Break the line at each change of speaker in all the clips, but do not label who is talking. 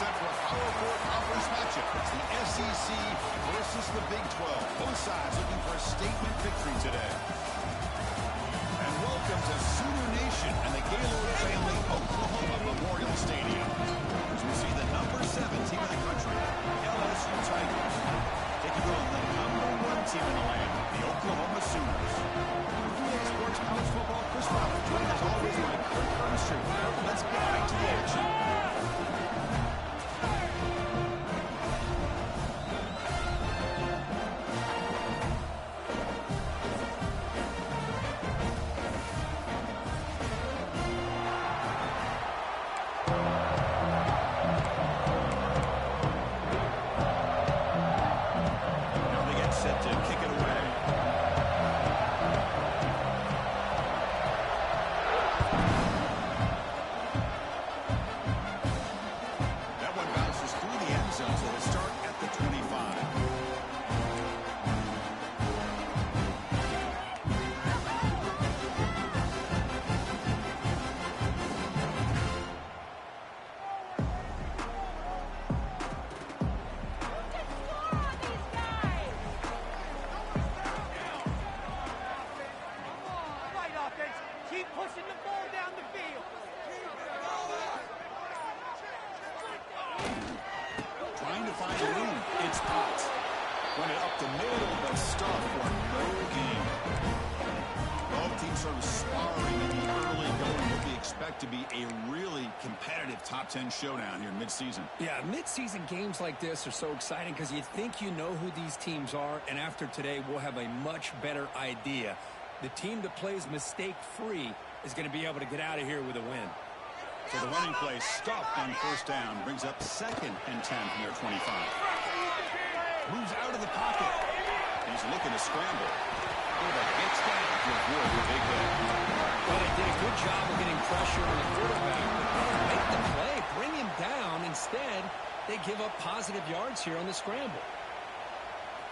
set for a Power 4 conference matchup. It's the SEC versus the Big 12. Both sides looking for a statement victory today. And welcome to Sooner Nation and the Gaylord family Oklahoma Memorial Stadium. As we see the number 7 team in the country, LSU Tigers, taking on the number 1 team in the land, the Oklahoma Sooners. Sports College Football, Chris Robert, joined as always by Kirk Armstrong. Let's get back to the action.
Keep pushing the ball down the field.
Trying to find room. It's Potts. Run it up the middle, but stop for no gain. Both teams sort of sparring in the early going. What we expect to be a really competitive top 10 showdown here mid-season.
Yeah, mid-season games like this are so exciting because you think you know who these teams are, and after today we'll have a much better idea. The team that plays mistake-free is going to be able to get out of here with a win.
So the running play stopped on first down, brings up 2nd and 10 from their 25. Moves out of the pocket. He's looking to scramble. Gets down to avoid the big hit.
Well, they did a good job of getting pressure on the quarterback, but they didn't make the play, bring him down. Instead, they give up positive yards here on the scramble.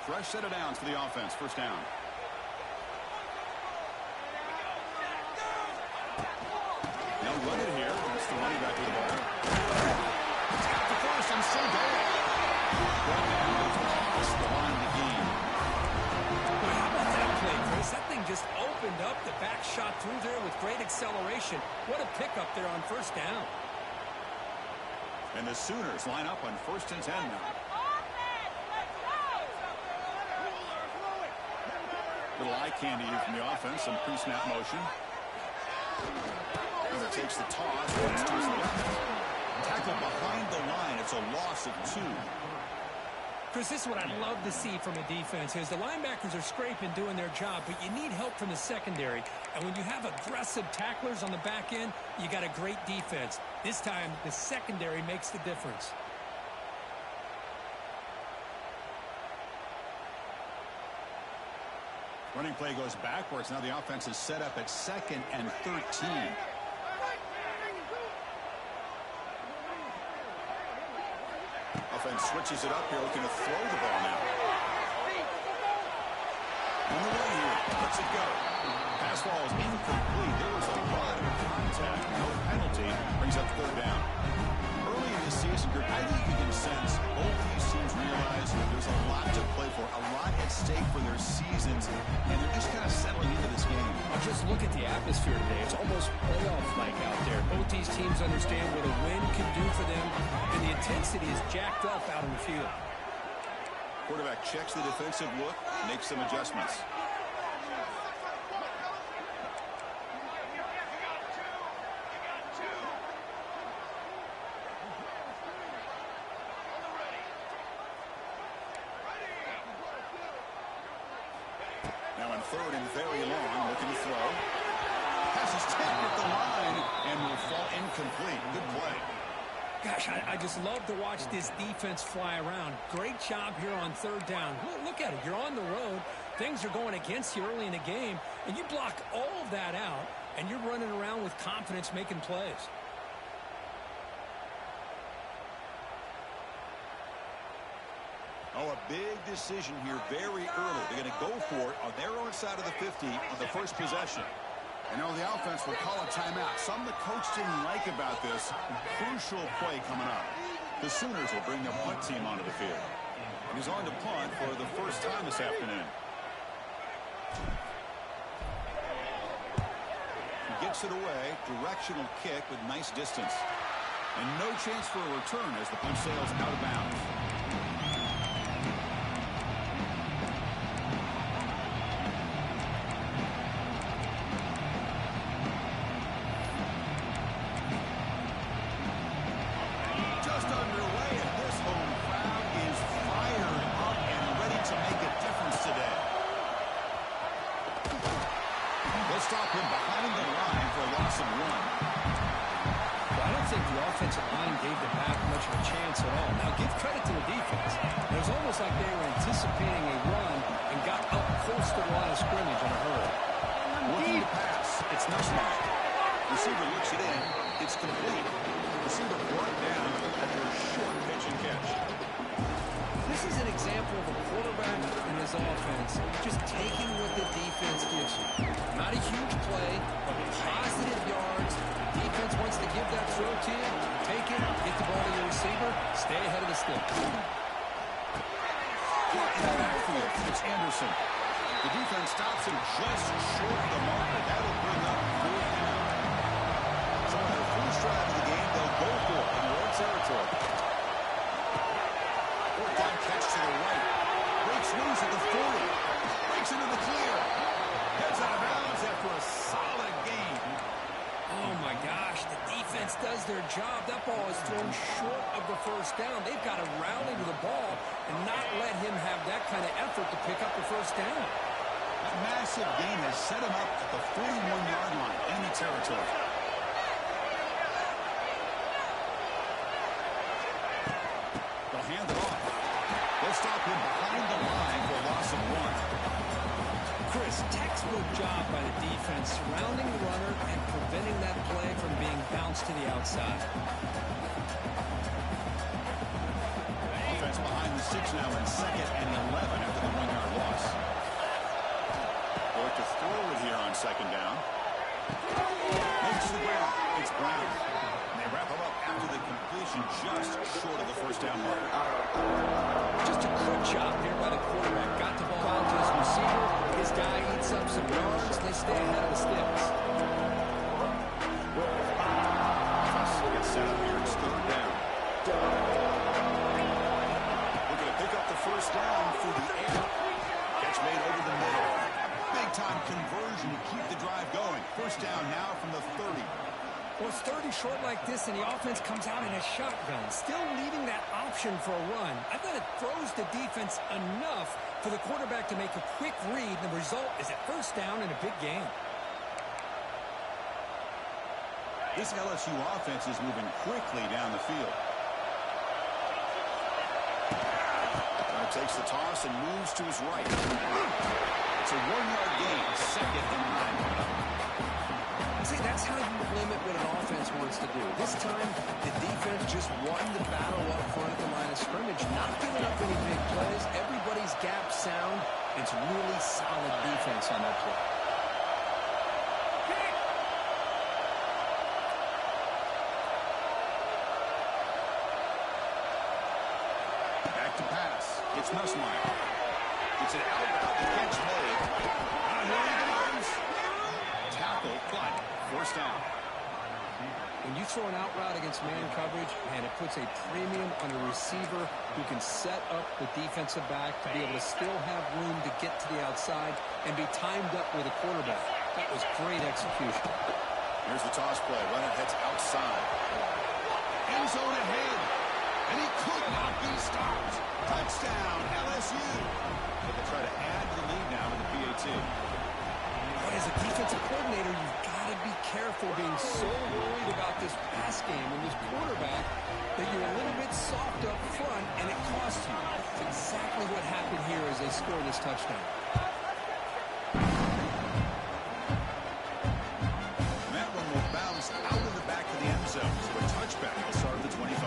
Fresh set of downs for the offense. First down. Run it here. That's the running back with the ball. He's got the first and so good. Right now, it's the line of the game.
Well, how about that play, Chris? That thing just opened up. The back shot through there with great acceleration. What a pickup there on first down.
And the Sooners line up on 1st and 10 now. Little eye candy here from the offense. Some pre-snap motion. Takes the toss, runs to his left. Tackle behind the line. It's a loss of 2.
Chris, this is what I'd love to see from a defense is the linebackers are scraping, doing their job, but you need help from the secondary. And when you have aggressive tacklers on the back end, you got a great defense. This time, the secondary makes the difference.
Running play goes backwards. Now the offense is set up at 2nd and 13. Offense switches it up here, looking to throw the ball now. On the way here, lets it go. Pass ball is incomplete. There was a lot of contact. No penalty. Brings up 3rd down. Early in the season, I think you can sense both these teams realize there's a lot to play for, a lot at stake for their seasons, and they're just kind of settling into this game.
I'll just look at the atmosphere today. It's almost playoff-like out there. Both these teams understand what a win can do for them, and the intensity is jacked up out on the field.
Quarterback checks the defensive look, makes some adjustments. Now in 3rd and very long, looking to throw. Pass is tipped at the line and will fall incomplete. Good play.
Gosh, I just love to watch this defense fly around. Great job here on 3rd down. Look at it. You're on the road. Things are going against you early in the game, and you block all of that out, and you're running around with confidence making plays.
Oh, a big decision here very early. They're going to go for it on their own side of the 50 on the first possession. And now the offense will call a timeout. Something the coach didn't like about this. Crucial play coming up. The Sooners will bring their punt team onto the field. And he's on to punt for the first time this afternoon. He gets it away. Directional kick with nice distance. And no chance for a return as the punt sails out of bounds. Just underway, and this home crowd is fired up and ready to make a difference today. They'll stop him behind the line for a loss of 1.
I don't think the offensive line gave them back much of a chance at all. Now, give credit to the defense. It was almost like they were anticipating a run and got up close to the line of scrimmage in a hurry.
Looking to pass. It's Nussmeier. Receiver looks it in. It's complete. Receiver brought down after a short pitch and catch.
This is an example of a quarterback and his offense just taking what the defense gives you. Not a huge play, but positive yards. Defense wants to give that throw to you. Take it, get the ball to your receiver, stay ahead of the sticks.
Caught in the backfield. It's Anderson. The defense stops him just short of the mark, but that'll bring up 4th down. So on their first drive of the game, they'll go for it in their own territory. 4th down catch to the right. Breaks loose at the 40. Breaks into the clear. Heads out of bounds after a solid game.
Oh, my gosh, the defense does their job. That ball is thrown short of the first down. They've got to rally to the ball and not let him have that kind of effort to pick up the first down.
That massive gain has set him up at the 41-yard line, enemy territory. They'll hand it off. They'll stop him behind the line for a loss of 1.
Chris, textbook job by the defense surrounding the runner and preventing that play from being bounced to the outside.
Offense behind the 6 now in 2nd and 11 after the 1-yard loss. Going to throw it here on 2nd down. Makes the ground. It's Brown. And they wrap him up after the completion just short of the first down mark.
Just a quick job here by the quarterback. Got the ball out to his receiver. His guy eats up some yards. They stay ahead of the sticks.
Gets set up here. It's 3rd down. We're going to pick up the first down through the air. Catch made over the middle. Big-time conversion to keep the drive going. First down now from the 30.
Well, it's 30 short like this, and the offense comes out in a shotgun, still leaving that option for a run. I thought it throws the defense enough for the quarterback to make a quick read, and the result is a first down in a big game.
This LSU offense is moving quickly down the field. Takes the toss and moves to his right. It's a 1-yard gain, 2nd and 9.
See, that's how you limit what an offense wants to do. This time, the defense just won the battle up front at the line of scrimmage, not giving up any big plays. Everybody's gap sound. It's really solid defense on that play.
Back to pass. It's Nussmeier. It's an outbound. The catch made. And here he comes. Tackle, but first down.
When you throw an out route against man coverage, man, it puts a premium on a receiver who can set up the defensive back to be able to still have room to get to the outside and be timed up with a quarterback. That was great execution.
Here's the toss play. Runner heads outside. End zone ahead. And he could not be stopped. Touchdown, LSU. But they try to add to the lead now with the PAT.
But as a defensive coordinator, you've got to be careful being so worried about this pass game and this quarterback that you're a little bit soft up front, and it costs you. That's exactly what happened here as they score this touchdown.
That one will bounce out of the back of the end zone. So a touchback will start at the 25.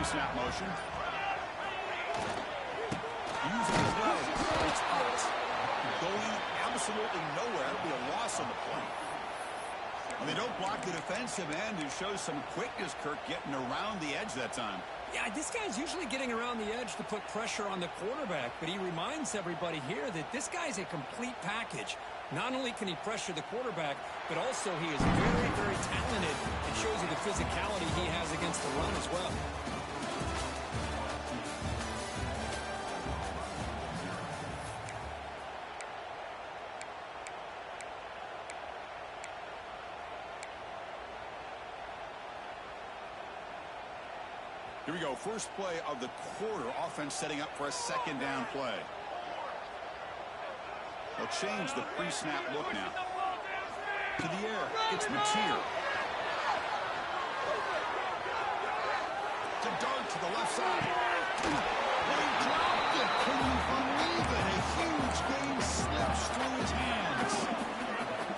Pre-snap motion.
Using his leg for its outs. Going absolutely nowhere. It'll be a loss on the play.
Well, they don't block the defensive end, who shows some quickness, Kirk, getting around the edge that time.
Yeah, this guy's usually getting around the edge to put pressure on the quarterback, but he reminds everybody here that this guy's a complete package. Not only can he pressure the quarterback, but also he is very, very talented. It shows you the physicality he has against the run as well.
Here we go. First play of the quarter. Offense setting up for a second down play. They'll change the pre-snap look now. To the air. It's Mateer. To dart to the left side. They dropped it. Can you believe it? A huge game slips through his hands.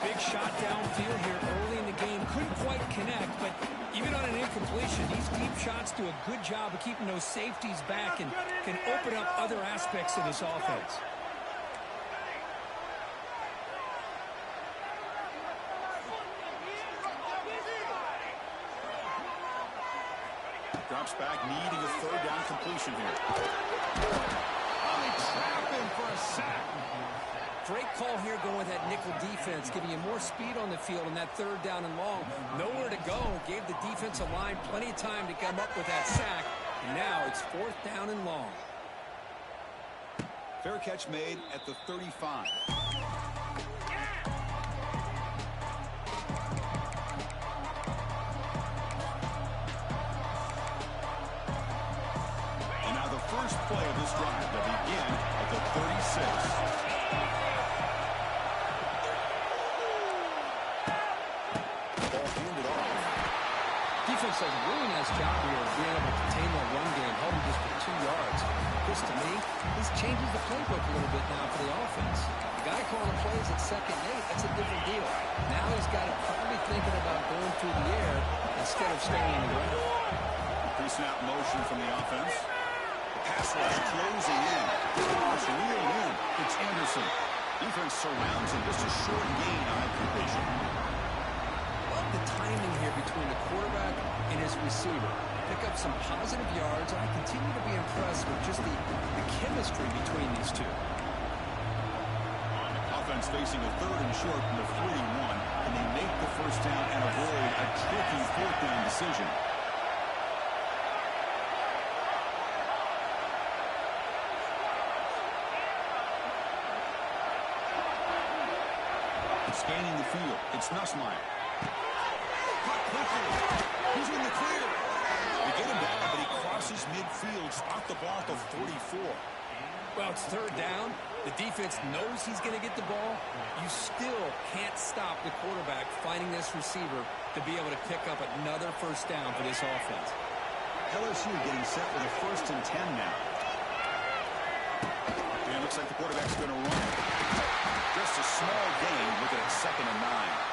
Big shot downfield here early in the game. Couldn't quite connect, but even on an incompletion, these deep shots do a good job of keeping those safeties back and can open up other aspects of this offense.
Drops back, needing a third down completion here. Oh, they trap him for a sack.
Great call here going with that nickel defense, giving you more speed on the field on that third down and long. Nowhere to go. Gave the defensive line plenty of time to come up with that sack. And now it's fourth down and long.
Fair catch made at the 35. And now the first play of this drive to begin at the 36.
Defense does a really nice job here of being able to contain that run game, held him just for 2 yards. This, to me, this changes the playbook a little bit now for the offense. The guy calling plays at 2nd and 8, that's a different deal. Now he's got it probably thinking about going through the air instead of staying in the ground.
Pre-snap motion from the offense. The pass rush closing in. It's reeled in. It's Anderson. Defense surrounds him. Just a short gain on that completion.
The timing here between the quarterback and his receiver. Pick up some positive yards, and I continue to be impressed with just the chemistry between these two.
Offense facing a third and short from the 41. Can they make the first down and avoid a tricky fourth down decision? Scanning the field. It's Nussmeier. He's in the clear. They get him down, but he crosses midfield, spot the ball at the 44.
Well, it's third down. The defense knows he's going to get the ball. You still can't stop the quarterback finding this receiver to be able to pick up another first down for this offense.
LSU getting set for the 1st and 10 now. And it looks like the quarterback's going to run. Just a small gain. Look at it, 2nd and 9.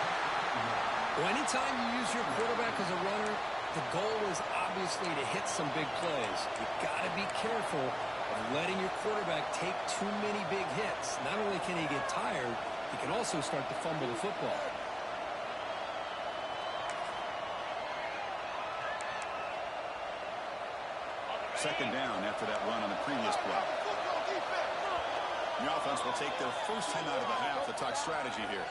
Well, anytime you use your quarterback as a runner, the goal is obviously to hit some big plays. You've got to be careful of letting your quarterback take too many big hits. Not only can he get tired, he can also start to fumble the football.
Second down after that run on the previous play. The offense will take their first time out of the half to talk strategy here.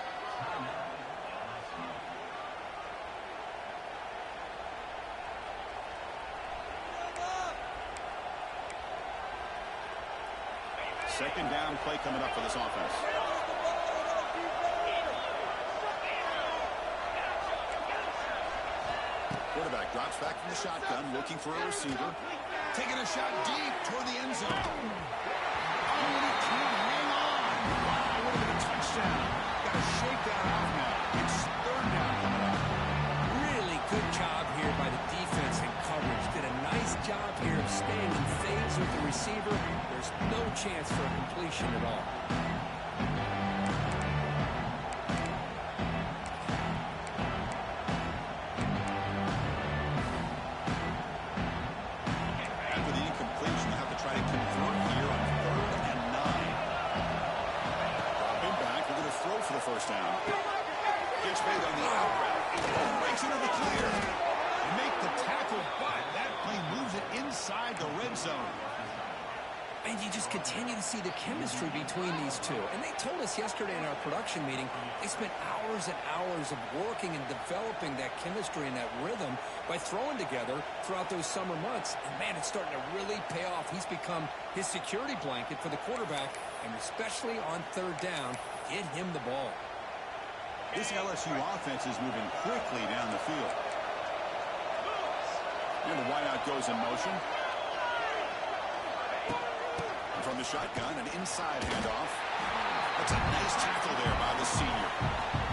Second down play coming up for this offense. Quarterback drops back from the shotgun, looking for a receiver. Taking a shot deep toward the end zone. Oh, and he can't hang on. Wow, would have been a touchdown. Got to shake that off now. It's third down coming up.
Really good job here by the defense and coverage. Did a nice job here of staying in phase with the receiver. There's no chance for a completion at all.
completion. They'll have to try to convert here on 3rd and 9. Dropping back. They're going to throw for the first down. Gets made on the out route. Breaks into the clear. They make the tackle, but that play moves it inside the red zone.
And you just continue to see the chemistry between these two. And they told us yesterday in our production meeting, they spent hours and hours of working and developing that chemistry and that rhythm by throwing together throughout those summer months. And, man, it's starting to really pay off. He's become his security blanket for the quarterback, and especially on 3rd down, get him the ball.
This LSU offense is moving quickly down the field. And the wideout goes in motion. From the shotgun, an inside handoff. That's a nice tackle there by the senior.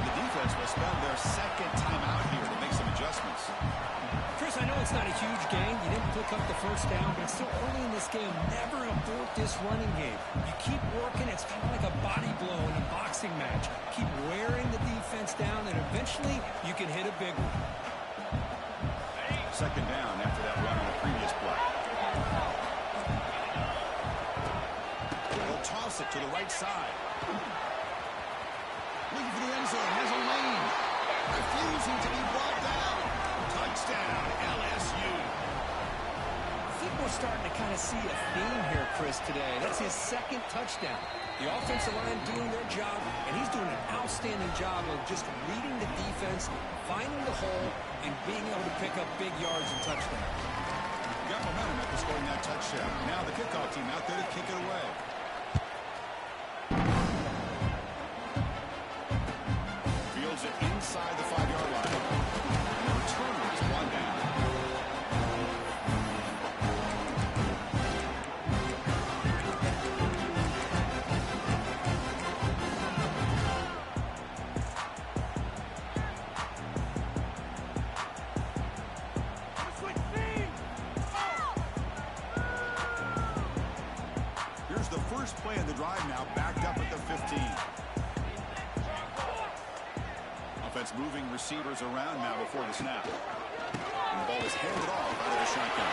The defense will spend their 2nd time out here to make some adjustments.
Chris, I know it's not a huge game. You didn't pick up the 1st down, but it's still early in this game. Never abort this running game. You keep working. It's kind of like a body blow in a boxing match. Keep wearing the defense down, and eventually you can hit a big one.
2nd down after that run on the previous play. Toss it to the right side. Looking for the end zone. Has a lane. Refusing to be brought down. Touchdown, LSU.
I think we're starting to kind of see a theme here, Chris, today. That's his 2nd touchdown. The offensive line doing their job, and he's doing an outstanding job of just reading the defense, finding the hole, and being able to pick up big yards and touchdowns.
Got momentum after scoring that touchdown. Now the kickoff team out there to kick it away. Fields it inside the 5-yard line. And the returner is 1 down. Here's the first play of the drive now, backed up at the 15. Offense moving receivers around now before the snap. And the ball is handed off out of the shotgun.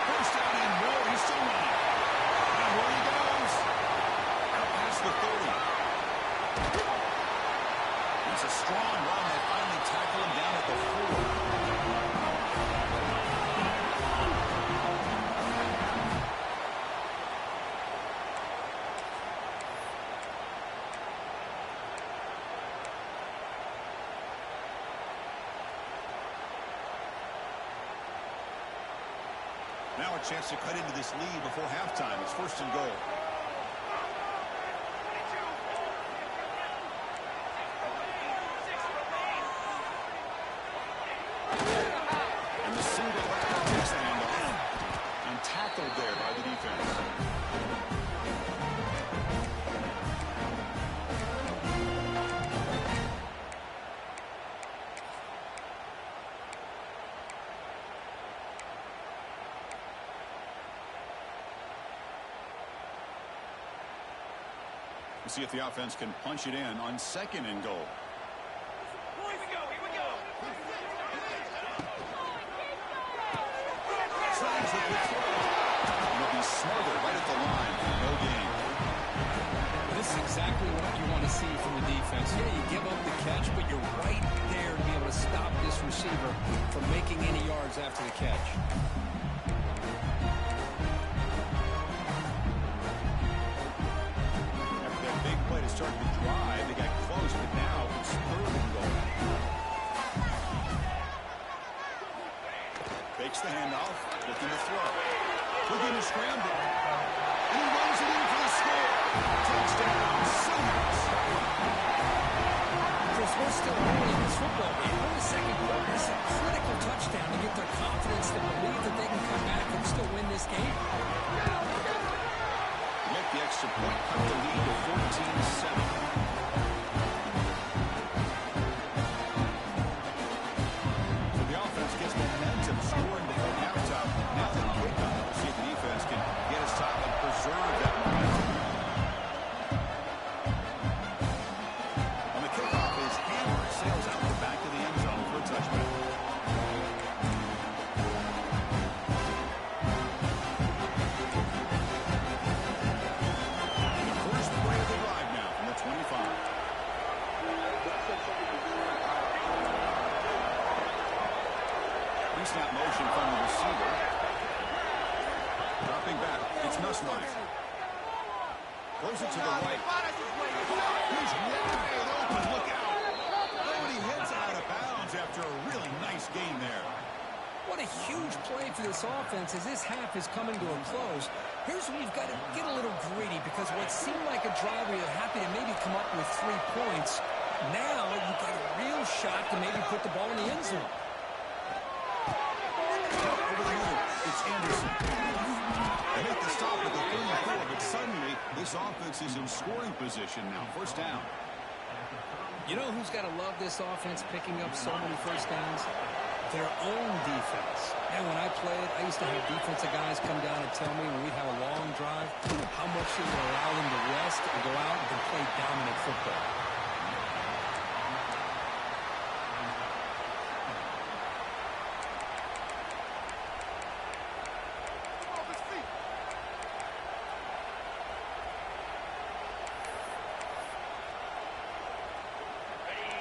First down and more. He's still running. And where he goes. Out past the 30. It's a strong run. They finally tackle him down at the 4. Now a chance to cut into this lead before halftime. It's 1st and goal. And the single back takes the handoff and tackled there by the defense. We'll see if the offense can punch it in on 2nd and goal.
Here we go.
Tries the quick throw. And it'll be smothered right at the line for no gain.
This is exactly what you want to see from the defense. Yeah, you give up the catch, but you're right there to be able to stop this receiver from making any yards after the catch.
Started to drive. They got close, but now it's 3rd and goal. Fakes the handoff, looking to throw. Looking to scramble. And he runs it in for the score. Touchdown, Sooners.
Chris, we're still early in this football game. We're in the 2nd quarter. This is a critical touchdown to get their confidence to believe that they can come back and still win this game.
Make the extra point, cut the lead to 14-7. The offense gets momentum, scoring before halftime. Now the kickoff. We'll see if the defense can get us top and preserve that momentum. On the kickoff, his hammer sails out the back of the end zone for a touchback. Stepping back, it's Nussmeier. Throws it to the right. He's wide open. Look out. Oh, and he heads out of bounds after a really nice gain there.
What a huge play for this offense as this half is coming to a close. Here's where you've got to get a little greedy because what seemed like a drive where you're happy to maybe come up with 3 points, now you've got a real shot to maybe put the ball in the end zone.
Over the middle, it's Anderson. They make the stop at the 34, but suddenly this offense is in scoring position now. First down.
You know who's got to love this offense picking up so many first downs? Their own defense. And when I played, I used to have defensive guys come down and tell me when we'd have a long drive how much it would allow them to rest and go out and play dominant football.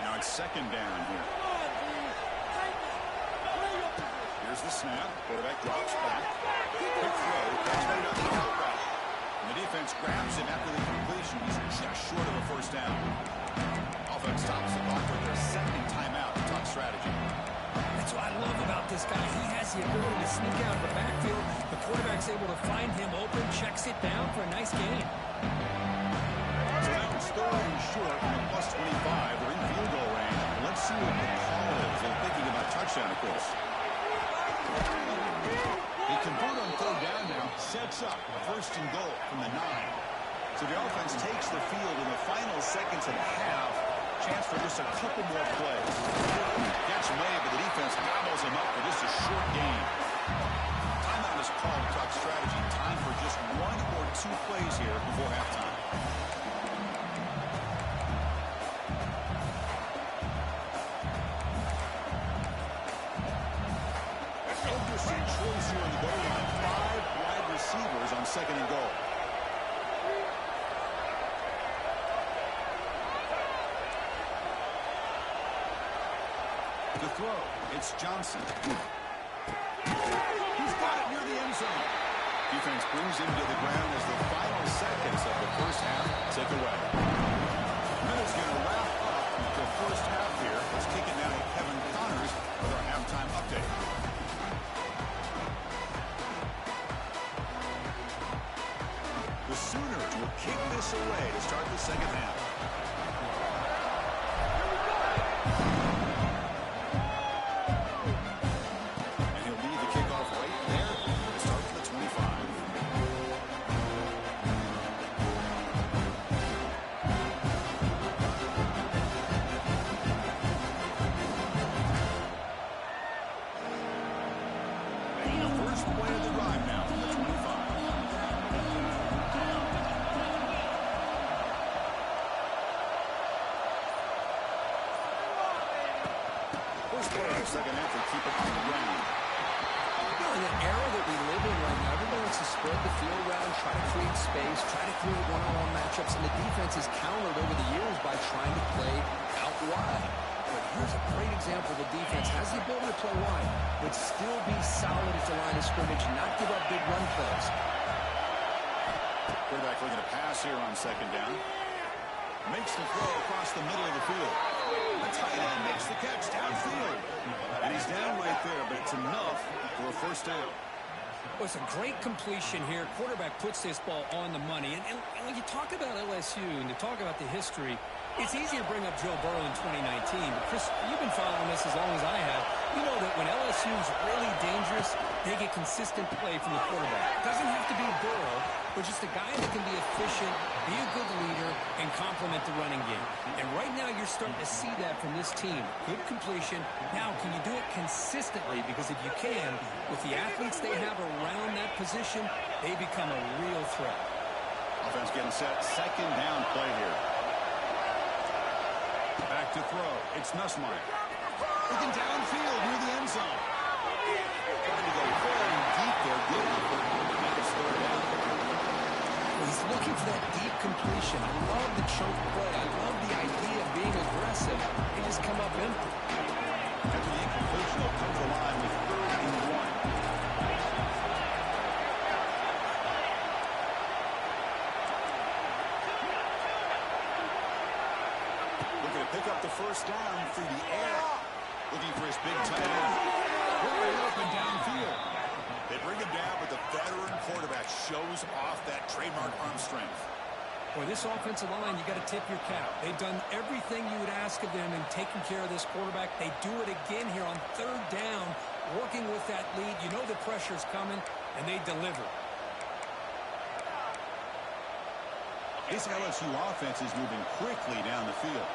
Now it's second down here. Here's the snap. Quarterback drops back. Quick throw. That's right on the route. And the defense grabs him after the completion. He's just short of a first down. Offense stops the clock with their second timeout to talk strategy.
That's what I love about this guy. He has the ability to sneak out of the backfield. The quarterback's able to find him open, checks it down for a nice gain.
So now it's third and short from the plus 25. They're in field goal range. Let's see what the call is. They're thinking about touchdown, of course. They convert on third down now. Sets up a first and goal from the 9. So the offense takes the field in the final seconds of the half. Chance for just a couple more plays. Catch made, but the defense gobbles him up for just a short gain. Timeout is called to talk strategy. Time for just 1 or 2 plays here before halftime. Choice here on the goal line. 5 wide receivers on second and goal. The throw, it's Johnson. He's got it near the end zone. Defense brings him to the ground as the final seconds of the first half tick away. Minutes going to wrap up the first half here. Let's kick it now to Kevin Connors with our halftime update. The Sooners will kick this away to start the second half. And he'll lead the kickoff right there to start from the 25. And the first play of the drive now from the 25. Second effort, keep it on the ground.
In the era that we live in right now, everybody wants to spread the field around, try to create space, try to create one-on-one matchups, and the defense has countered over the years by trying to play out wide. But here's a great example. The defense has the ability to play wide, but still be solid at the line of scrimmage and not give up big run plays.
Quarterback looking to pass here on second down. Makes the throw across the middle of the field. The tight end makes the catch downfield. And he's down right there, but it's enough for a first down.
Well, it's a great completion here. Quarterback puts this ball on the money. And when you talk about LSU and you talk about the history, it's easy to bring up Joe Burrow in 2019. But, Chris, you've been following this as long as I have. You know that when LSU is really dangerous, they get consistent play from the quarterback. It doesn't have to be Burrow, but just a guy that can be efficient, be a good leader, and complement the running game. And right now you're starting to see that from this team. Good completion. Now, can you do it consistently? Because if you can, with the athletes they have around that position, they become a real threat.
Offense getting set. Second down play here. Back to throw. It's Nussmeier. Looking downfield near the end zone. Trying to go very deep there. Good effort. Make us third down.
He's looking for that deep completion. I love the choke play. I love the idea of being aggressive. They just come up empty.
After the incompletion, they'll come to the line with 3rd and 1. pick up the first down through the air. Looking for his big tight end. Wide open downfield. They bring him down, but the veteran quarterback shows off that trademark arm strength.
Boy, this offensive line, you got to tip your cap. They've done everything you would ask of them in taking care of this quarterback. They do it again here on third down, working with that lead. You know the pressure's coming, and they deliver.
This LSU offense is moving quickly down the field.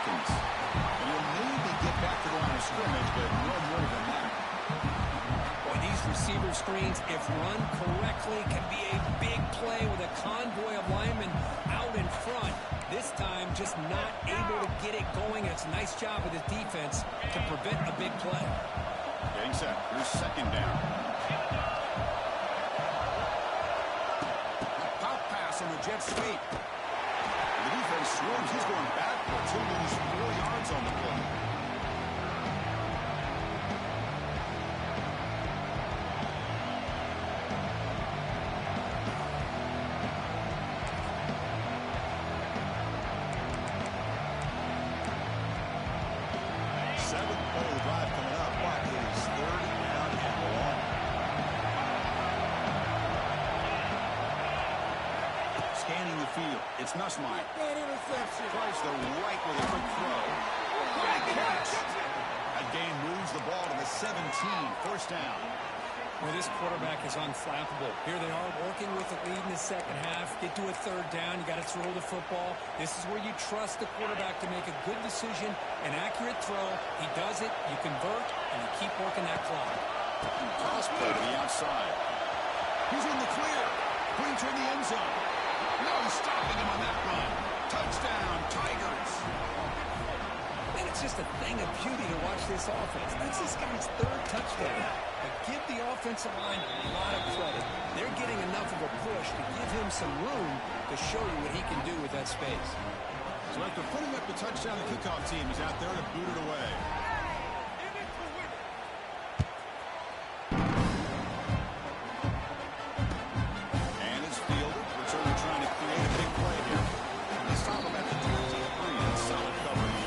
And he'll maybe get back to the line of scrimmage, but no more than that.
Boy, these receiver screens, if run correctly, can be a big play with a convoy of linemen out in front. This time, just not able to get it going. It's a nice job with his defense to prevent a big play.
Getting set. Here's second down. A pop pass on the jet sweep. The defense swarms. He's going backwards. He'll lose 4 yards on the play. Seventh play of the drive coming up. What is third down and long? Scanning the field. It's Nussmeier. Tries the right with a quick throw. Great catch. That gain moves the ball to the 17. First down.
Well, this quarterback is unflappable. Here they are working with the lead in the second half. Get to a third down. You got to throw the football. This is where you trust the quarterback to make a good decision, an accurate throw. He does it, you convert, and you keep working that clock.
Toss play to the outside. He's in the clear. Putting toward the end zone. No stopping him on that run. Touchdown, Tigers.
And it's just a thing of beauty to watch this offense. That's this guy's third touchdown. But give the offensive line a lot of credit. They're getting enough of a push to give him some room to show you what he can do with that space.
So after putting up the touchdown, the kickoff team is out there to boot it away. And it's fielded. Returner trying to create a big play here. They stop him at the 23 in solid coverage.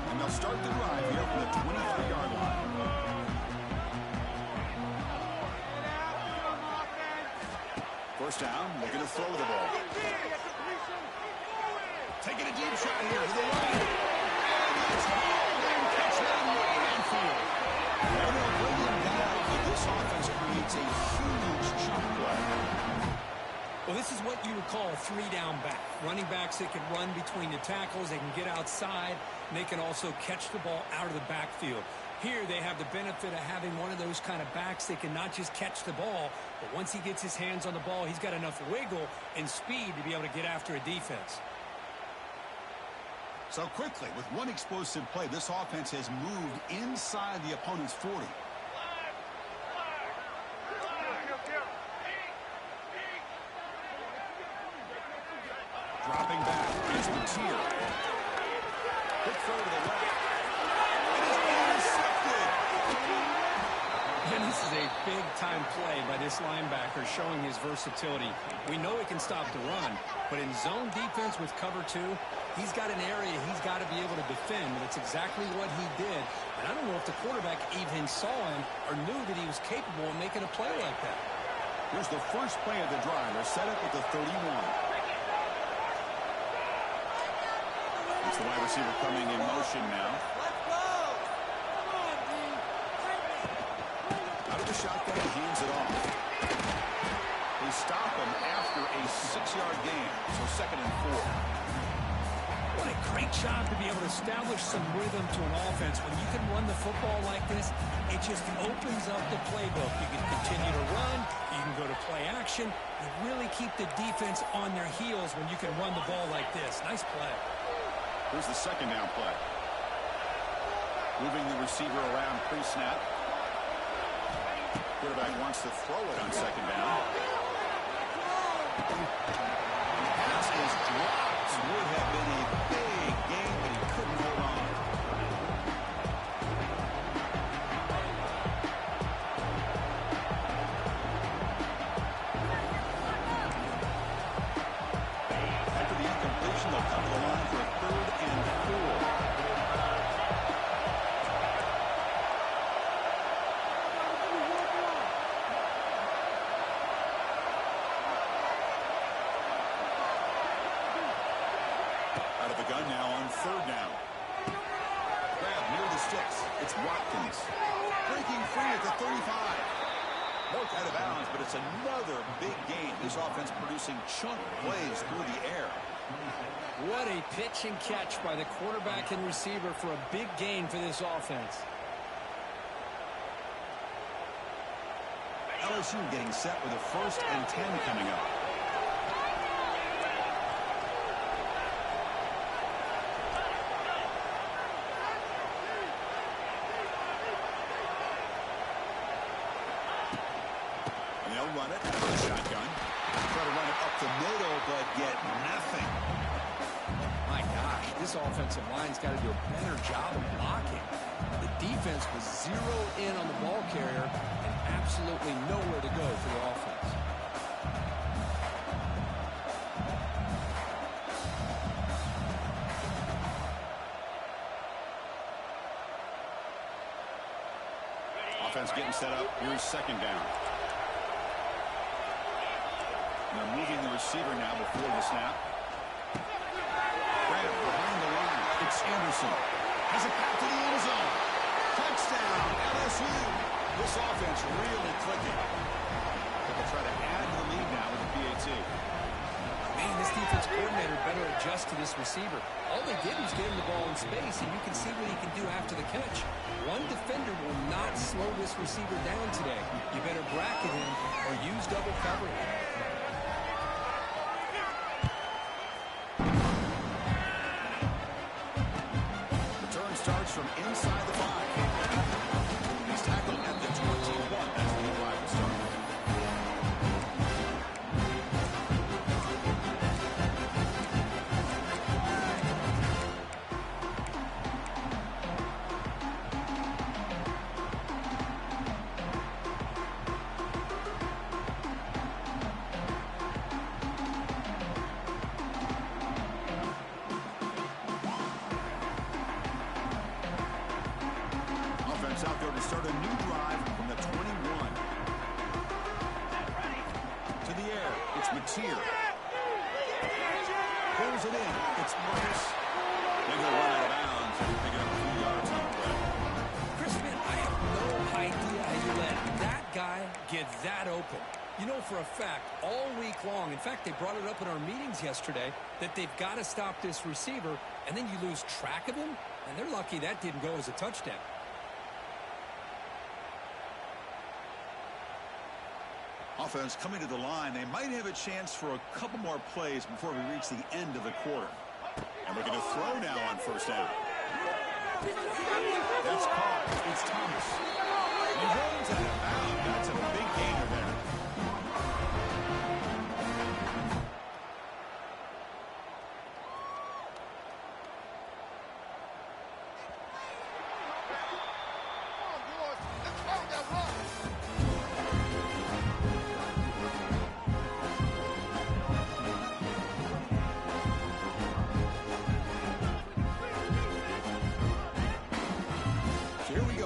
And they'll start the drive here from the 23-yard line. First down, looking to throw the ball. Taking a deep shot here to the right. And it's hauled and catch that way downfield. And they'll bring him down, but this offense creates a huge chunk play.
Well, this is what you would call a three-down back. Running backs that can run between the tackles, they can get outside, and they can also catch the ball out of the backfield. Here they have the benefit of having one of those kind of backs that can not just catch the ball, but once he gets his hands on the ball, he's got enough wiggle and speed to be able to get after a defense.
So quickly, with one explosive play, this offense has moved inside the opponent's 40. Dropping back is the tier. Quick throw to the left. It is intercepted.
And this is a big-time play by this linebacker showing his versatility. We know he can stop the run, but in zone defense with cover 2, he's got an area he's got to be able to defend. That's exactly what he did. And I don't know if the quarterback even saw him or knew that he was capable of making a play like that.
Here's the first play of the drive. They're set up at the 31. It's the wide receiver coming in motion now. Out of the shotgun, he hands it off. They stop him after a 6-yard gain, so 2nd and 4.
What a great job to be able to establish some rhythm to an offense. When you can run the football like this, it just opens up the playbook. You can continue to run. You can go to play action. You really keep the defense on their heels when you can run the ball like this. Nice play.
Here's the second down play. Moving the receiver around pre-snap. Quarterback wants to throw it on second down.
The pass is dropped. Would have been a big gain, but he couldn't hold on. After the incompletion, they'll come to the line for a 3rd and 4. Out of the gun now on 3rd down. Grab near the sticks. It's Watkins. Breaking free at the 35. Broke out of bounds, but it's another big gain. This offense producing chunk plays through the air.
What a pitch and catch by the quarterback and receiver for a big gain for this offense.
LSU getting set with a 1st and 10 coming up. And they'll run it out of the shotgun. Try to run it up the middle, but get nothing.
My gosh, this offensive line's got to do a better job of blocking. The defense was zeroed in on the ball carrier and absolutely nowhere to go for the offense.
Offense getting set up. Here's 2nd down. And they're moving the receiver now before the snap. Grab behind the line. It's Anderson. Has it back to the end zone. Touchdown, LSU. This offense really clicking. They'll try to add to the lead now with the PAT.
Man, this defense coordinator better adjust to this receiver. All they did was get him the ball in space, and you can see what he can do after the catch. One defender will not slow this receiver down today. You better bracket him or use double coverage.
Return starts from inside the 5. He's tackled at the 21. That's where the drive will start. Out there to start a new drive from the 21. To the air, it's Mateer. Pulls it in, it's Marcus. They go run out of bounds and pick it up a few yards on the play.
Crispin, I have no idea how you let that guy get that open. You know for a fact, all week long, in fact, they brought it up in our meetings yesterday, that they've got to stop this receiver, and then you lose track of him, and they're lucky that didn't go as a touchdown.
Offense coming to the line. They might have a chance for a couple more plays before we reach the end of the quarter. And looking to throw now on 1st down. That's caught. It's Thomas. He rolls out of bounds. That's a big gainer there.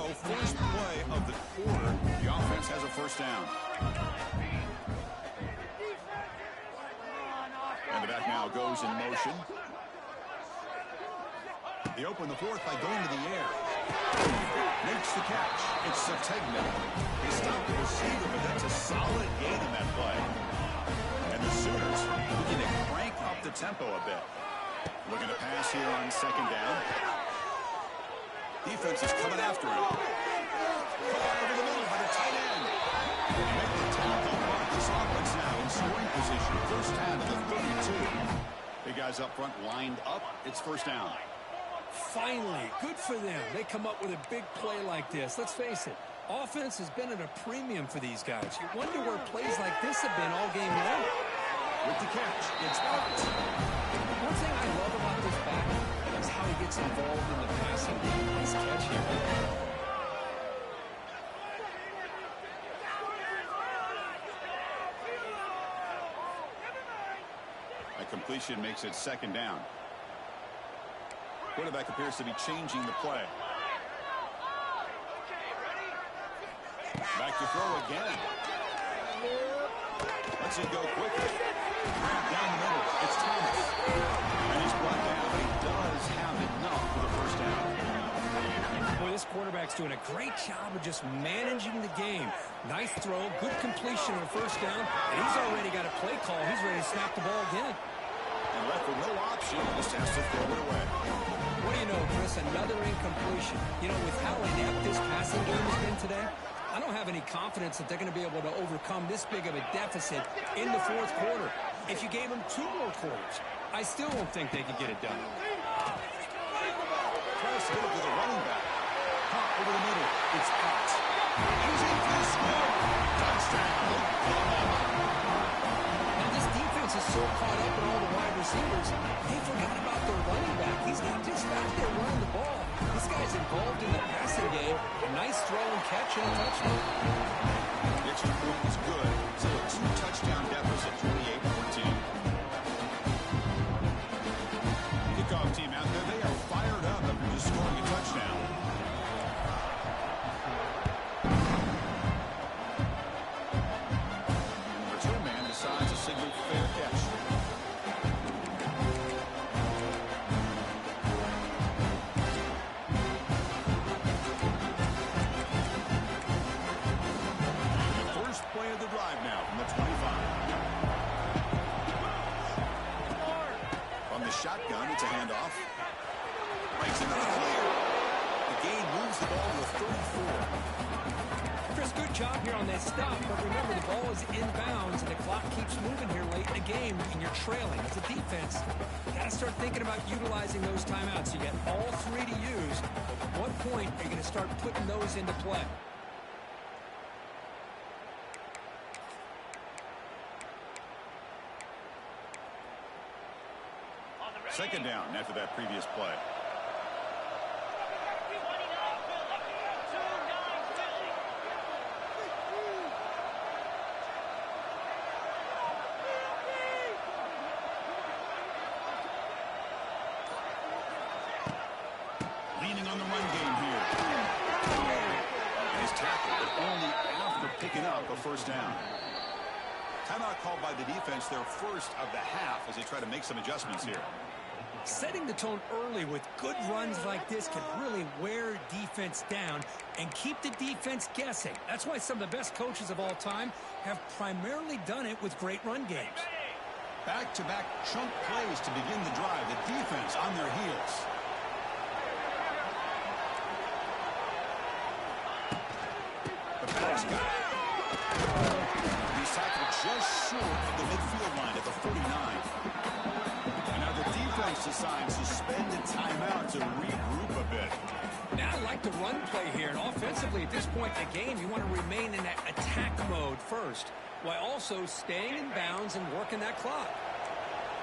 First play of the quarter. The offense has a 1st down. And the back now goes in motion. They open the 4th by going to the air. Makes the catch. It's Sategna. They stop the receiver, but that's a solid gain in that play. And the Sooners looking to crank up the tempo a bit. Looking to pass here on 2nd down. Defense is coming after him. Caught over the middle by the tight end. They make the tackle. This offense now in scoring position. 1st down to the 32. Big guys up front lined up. It's 1st down.
Finally, good for them. They come up with a big play like this. Let's face it, offense has been at a premium for these guys. You wonder where plays like this have been all game long.
with the catch. It's out.
One thing I love about this back is how he gets involved in the passing game. Nice catch here.
A completion makes it second down. Quarterback appears to be changing the play. Back to throw again. Lets it go quickly. Down the middle. It's Thomas. And he's brought down. He does have enough for the first down.
Boy, this quarterback's doing a great job of just managing the game. Nice throw, good completion on first down, and he's already got a play call. He's ready to snap the ball again.
And left with no option. Just has to throw it away.
What do you know, Chris? Another incompletion. You know, with how inept this passing game has been today, I don't have any confidence that they're going to be able to overcome this big of a deficit in the fourth quarter. If you gave them 2 more quarters, I still don't think they could get it done.
Tries to get it to the running back. Caught over the middle. It's out. He's in for the score. Touchdown.
Now, this defense is so caught up in all the wide receivers, they forgot about their running back. He's not just back there running the ball. This guy's involved in the passing game. A nice throw and catch and a touchdown.
The extra point is good. Still a 2-touchdown deficit, 28-14. Kickoff team out there, they are fired up after just scoring a touchdown. And the return man decides to signal fair catch. Play of the drive now from the 25. From the shotgun, it's a handoff. Breaks into the clear. The gain moves the ball to a 34.
Chris, good job here on that stop, but remember the ball is inbounds and the clock keeps moving here late in the game and you're trailing. As a defense, you got to start thinking about utilizing those timeouts. You got all 3 to use. At what point are you going to start putting those into play?
Second down after that previous play. Leaning on the run game here. And he's tackled, but only after picking up a first down. Timeout called by the defense, their first of the half, as they try to make some adjustments here.
Setting the tone early with good runs like this can really wear defense down and keep the defense guessing. That's why some of the best coaches of all time have primarily done it with great run games.
Back-to-back chunk plays to begin the drive. The defense on their heels. The pass guy. He's tackled just short of the midfield line at the 49. Defense decides to spend a timeout to regroup a bit.
Now I like the run play here, and offensively at this point in the game, you want to remain in that attack mode first, while also staying in bounds and working that clock.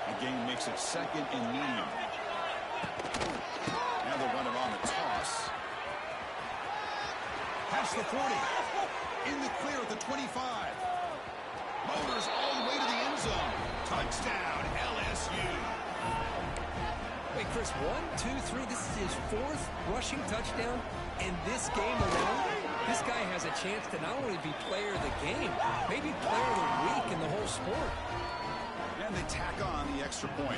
The game makes it second and medium. Now they'll run it on the toss. Past the 40. In the clear at the 25. Motors all the way to the end zone. Touchdown, LSU.
Wait, Chris, 1, 2, 3. This is his 4th rushing touchdown in this game alone. This guy has a chance to not only be player of the game, maybe player of the week in the whole sport.
And they tack on the extra point.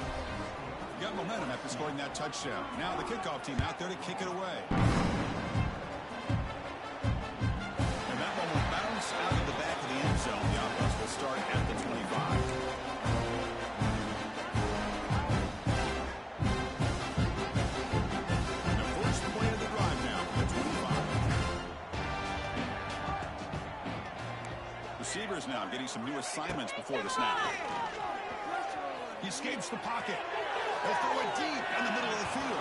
Got momentum after scoring that touchdown. Now the kickoff team out there to kick it away. And that one will bounce out of the back of the end zone. The offense will start at the 25. Receivers now getting some new assignments before the snap. He escapes the pocket. They'll throw it deep in the middle of the field.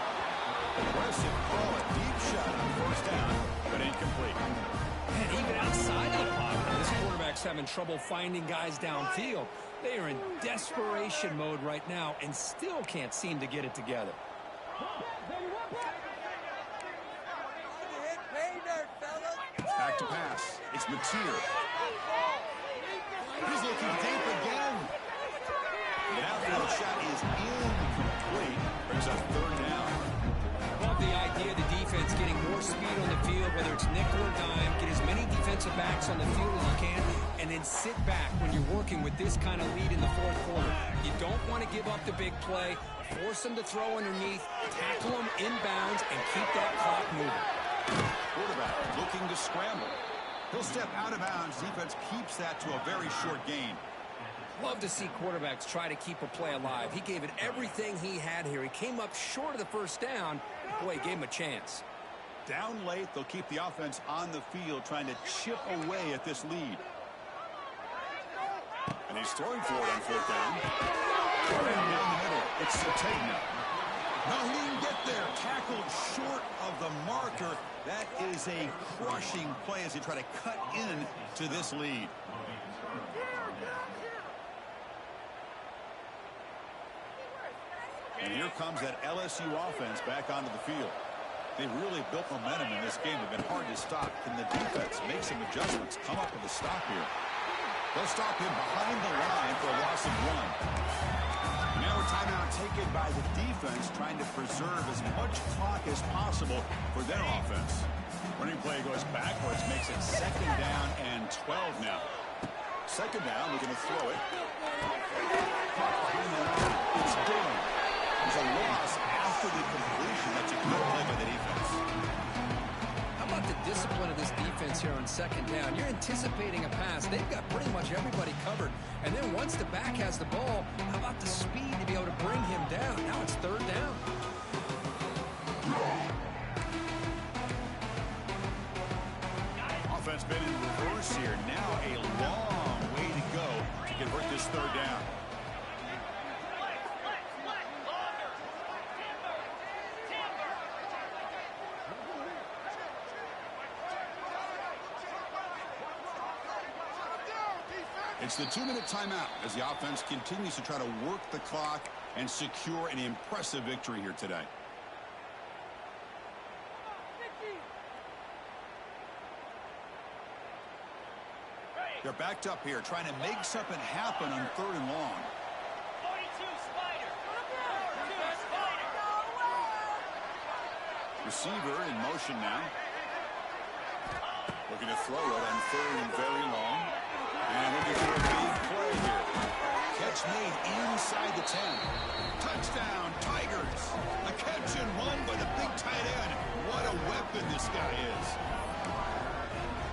Aggressive throw, a deep shot on first down, but incomplete.
And even outside of the pocket, this quarterback's having trouble finding guys downfield. They are in desperation mode right now and still can't seem to get it together.
Back to pass. It's Mateer. He's looking deep again. The outfield shot is incomplete. Brings up third down.
Love the idea of the defense getting more speed on the field, whether it's nickel or dime. Get as many defensive backs on the field as you can, and then sit back when you're working with this kind of lead in the fourth quarter. You don't want to give up the big play. Force them to throw underneath, tackle them inbounds, and keep that clock moving.
Quarterback looking to scramble. He'll step out of bounds. Defense keeps that to a very short gain.
Love to see quarterbacks try to keep a play alive. He gave it everything he had here. He came up short of the first down. Boy, he gave him a chance.
Down late, they'll keep the offense on the field trying to chip away at this lead. And he's throwing for it on fourth down. And down the middle, it's Satana. No, he didn't get there. Tackled short of the marker. That is a crushing play as they try to cut in to this lead. And here comes that LSU offense back onto the field. They've really built momentum in this game. They've been hard to stop. Can the defense make some adjustments, come up with a stop here? They'll stop him behind the line for a loss of 1. Now a timeout taken by the defense, trying to preserve as much clock as possible for their offense. Running play goes backwards, makes it second down and 12 now. Second down, looking to throw it. It's done. There's a loss after the completion. That's a good play by the defense.
How about the discipline of this defense here on second down? You're anticipating a pass. They've got pretty much everybody covered. And then once the back has the ball, how about the speed to be able to bring him down? Now it's third down.
Offense been in reverse here. Now a long way to go to convert this third down. It's the 2-minute timeout as the offense continues to try to work the clock and secure an impressive victory here today. They're backed up here, trying to make something happen on third and long.
42 Spider.
Receiver in motion now. Looking to throw it on third and very long. And looking for a big play here. Catch made inside the 10. Touchdown, Tigers. A catch and run by the big tight end. What a weapon this guy is.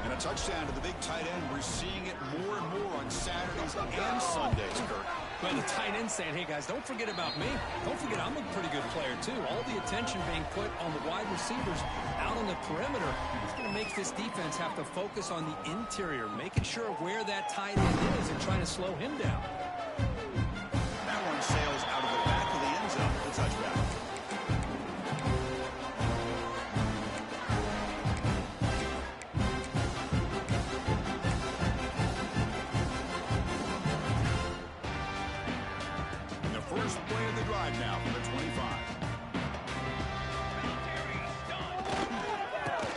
And a touchdown to the big tight end. We're seeing it more and more on Saturdays and Sundays, Kirk.
Well, the tight end saying, hey, guys, don't forget about me. Don't forget I'm a pretty good player, too. All the attention being put on the wide receivers out on the perimeter. It's going to make this defense have to focus on the interior, making sure where that tight end is and trying to slow him down.
That one sails out of the back of the end zone for the touchback. First play of the drive now from the 25.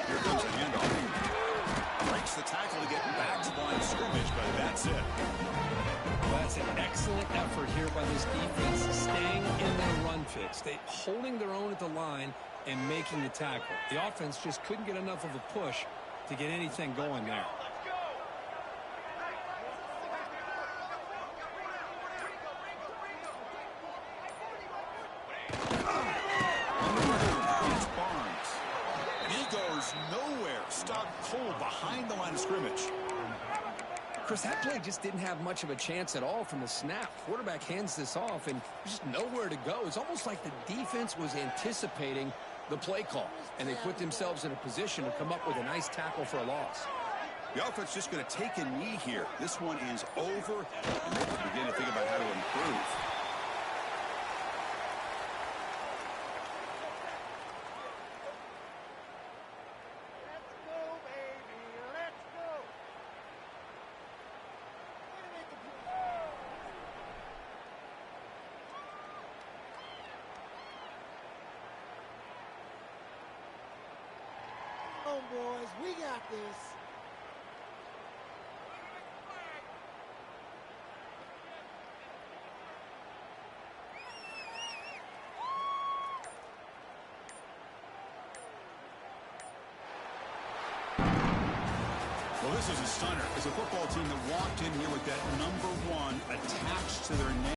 Here comes a handoff. Breaks the tackle to get back to line of scrimmage, but that's it.
Well, that's an excellent effort here by this defense, staying in their run fix. They holding their own at the line and making the tackle. The offense just couldn't get enough of a push to get anything going there. Nowhere. Stopped cold behind the line of scrimmage. Chris, that play just didn't have much of a chance at all from the snap. Quarterback hands this off, and there's just nowhere to go. It's almost like the defense was anticipating the play call, and they put themselves in a position to come up with a nice tackle for a loss.
The offense just going to take a knee here. This one is over, and they can begin to think about how to improve.
on, boys. We got this.
Well, this is a stunner. It's a football team that walked in here with that number 1 attached to their name.